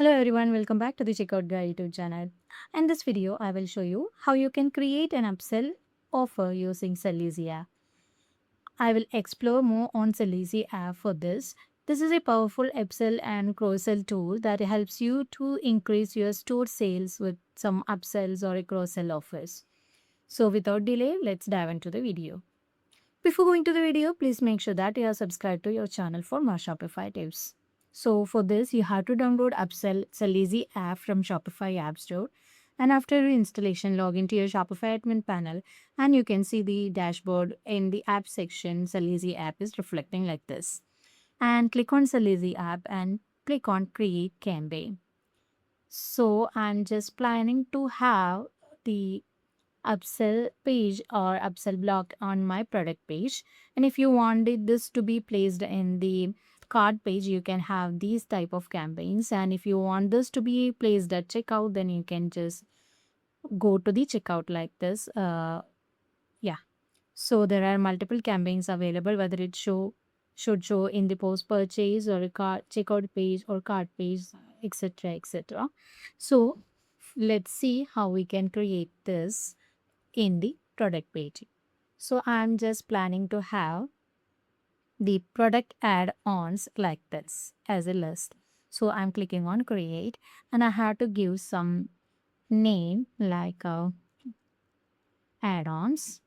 Hello everyone, welcome back to the Checkout Guide YouTube channel. In this video, I will show you how you can create an upsell offer using Selleasy app. I will explore more on Selleasy app for this. This is a powerful upsell and cross-sell tool that helps you to increase your store sales with some upsells or a cross-sell offers. So without delay, let's dive into the video. Before going to the video, please make sure that you are subscribed to your channel for more Shopify tips. So for this, you have to download Upsell Selleasy app from Shopify App Store. And after installation, log into your Shopify admin panel and you can see the dashboard in the app section. Selleasy app is reflecting like this. And click on Selleasy app and click on Create Campaign. So I'm just planning to have the upsell page or upsell block on my product page. And if you wanted this to be placed in the cart page, you can have these type of campaigns. And if you want this to be placed at checkout, then you can just go to the checkout like this. Yeah. So there are multiple campaigns available, whether it should show in the post purchase or a cart checkout page or cart page, etc. etc. So let's see how we can create this in the product page. So I'm just planning to have the product add-ons like this as a list. So I'm clicking on create and I have to give some name like add-ons.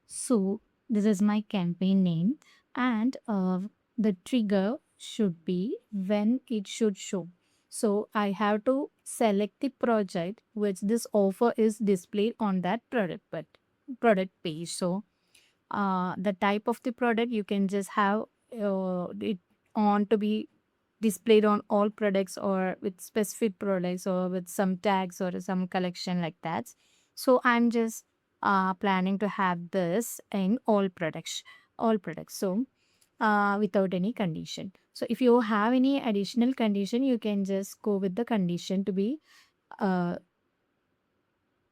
So this is my campaign name and the trigger should be when it should show. So I have to select the project which this offer is displayed on that product page. So the type of the product you can just have it on to be displayed on all products or with specific products or with some tags or some collection like that. So I'm just planning to have this in all products. So without any condition. So if you have any additional condition, you can just go with the condition to be uh,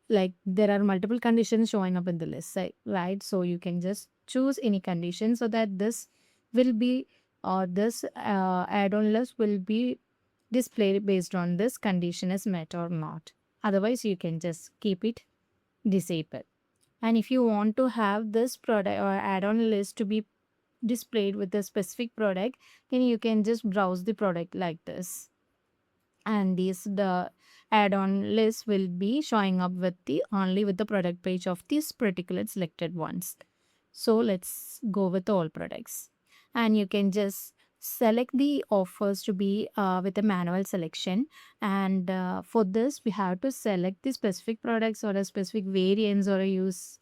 like there are multiple conditions showing up in the list, right? So you can just choose any condition so that this will be or this add-on list will be displayed based on this condition is met or not. Otherwise, you can just keep it disabled. And if you want to have this product or add-on list to be displayed with a specific product, then you can just browse the product like this, and the add-on list will be showing up with the only with the product page of these particular selected ones. So let's go with all products, and you can just select the offers to be with a manual selection. And for this we have to select the specific products or a specific variants or a use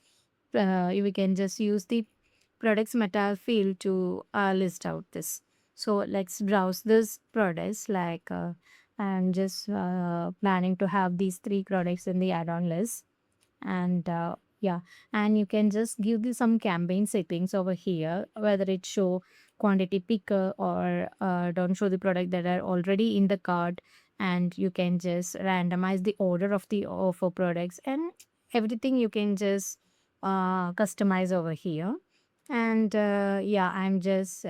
we can just use the products meta field to list out this. So let's browse this products like I'm just planning to have these three products in the add-on list. And yeah, and you can just give some campaign settings over here, whether it show quantity picker or don't show the product that are already in the cart. And you can just randomize the order of the offer products and everything you can just customize over here. And yeah, I'm just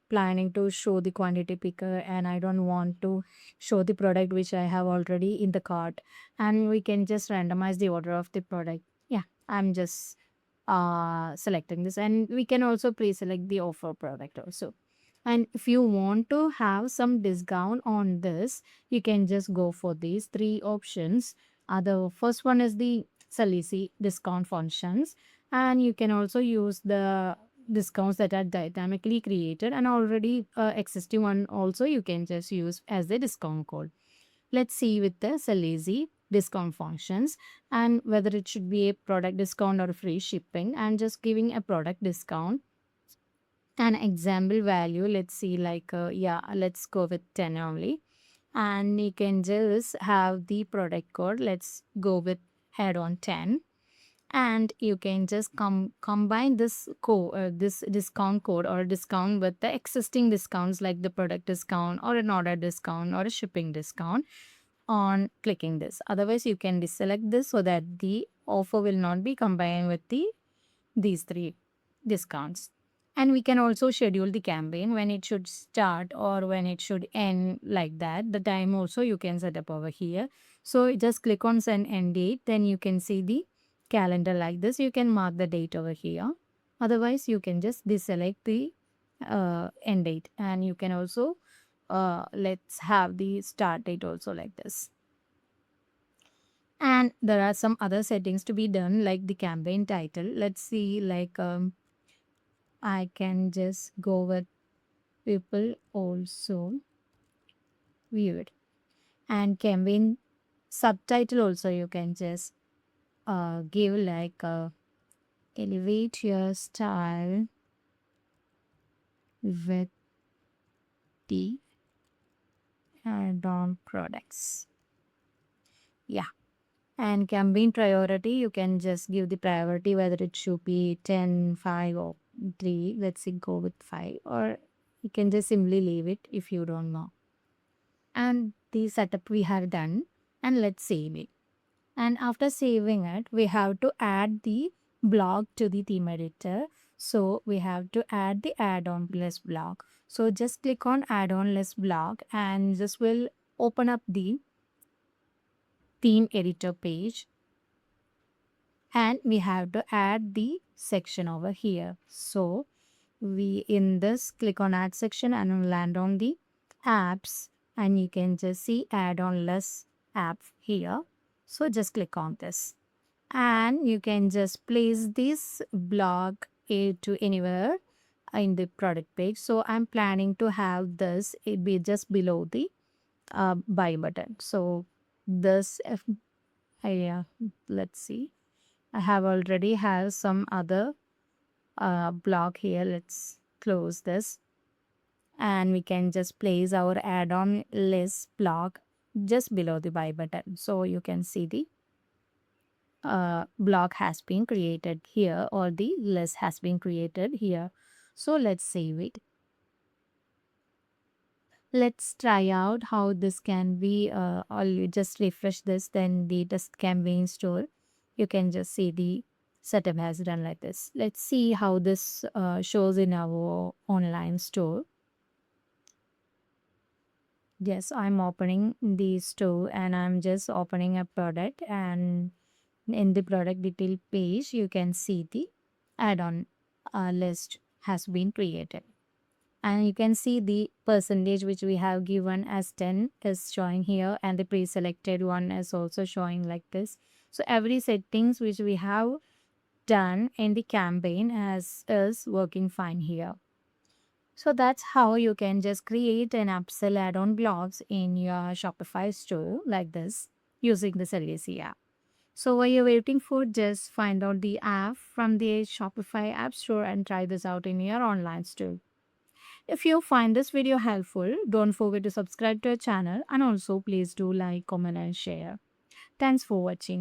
planning to show the quantity picker and I don't want to show the product which I have already in the cart. And we can just randomize the order of the product. Yeah, I'm just selecting this, and we can also pre-select the offer product also. And if you want to have some discount on this, you can just go for these three options. The first one is the Selleasy discount functions, and you can also use the discounts that are dynamically created and already existing one also you can just use as the discount code. Let's see with the Selleasy discount functions and whether it should be a product discount or free shipping. I'm just giving a product discount. An example value, let's see, like yeah, let's go with 10 only. And you can just have the product code. Let's go with head on 10. And you can just combine this discount code or discount with the existing discounts like the product discount or an order discount or a shipping discount on clicking this. Otherwise, you can deselect this so that the offer will not be combined with these three discounts. And we can also schedule the campaign when it should start or when it should end, like that. The time also you can set up over here. So just click on send end date, then you can see the calendar like this. You can mark the date over here. Otherwise, you can just deselect the end date, and you can also let's have the start date also like this. And there are some other settings to be done, like the campaign title. Let's see, like I can just go with people also viewed. And campaign subtitle also you can just give like elevate your style with the add-on products. Yeah. And campaign priority, you can just give the priority whether it should be 10, 5, or 3. Let's say go with 5, or you can just simply leave it if you don't know. And the setup we have done, and let's save it. And after saving it, we have to add the blog to the theme editor. So we have to add the add-on list blog. So just click on add-on list blog, and this will open up the theme editor page. And we have to add the section over here. So we in this click on add section and land on the apps, and you can just see add-on list app here. So just click on this, and you can just place this blog to anywhere in the product page. So I'm planning to have this it be just below the buy button. So this let's see, I have already have some other blog here. Let's close this, and we can just place our add-on list blog just below the buy button. So you can see the blog has been created here, or the list has been created here. So let's save it. Let's try out how this can be, or you just refresh this, then the test campaign store. You can just see the setup has done like this. Let's see how this shows in our online store. Yes, I'm opening the store, and I'm just opening a product, and in the product detail page, you can see the add-on list has been created. And you can see the percentage which we have given as 10 is showing here, and the pre-selected one is also showing like this. So every settings which we have done in the campaign is working fine here. So that's how you can just create an upsell add-on blogs in your Shopify store like this using the Selleasy app. So while you're waiting for, just find out the app from the Shopify app store and try this out in your online store. If you find this video helpful, don't forget to subscribe to our channel, and also please do like, comment and share. Thanks for watching.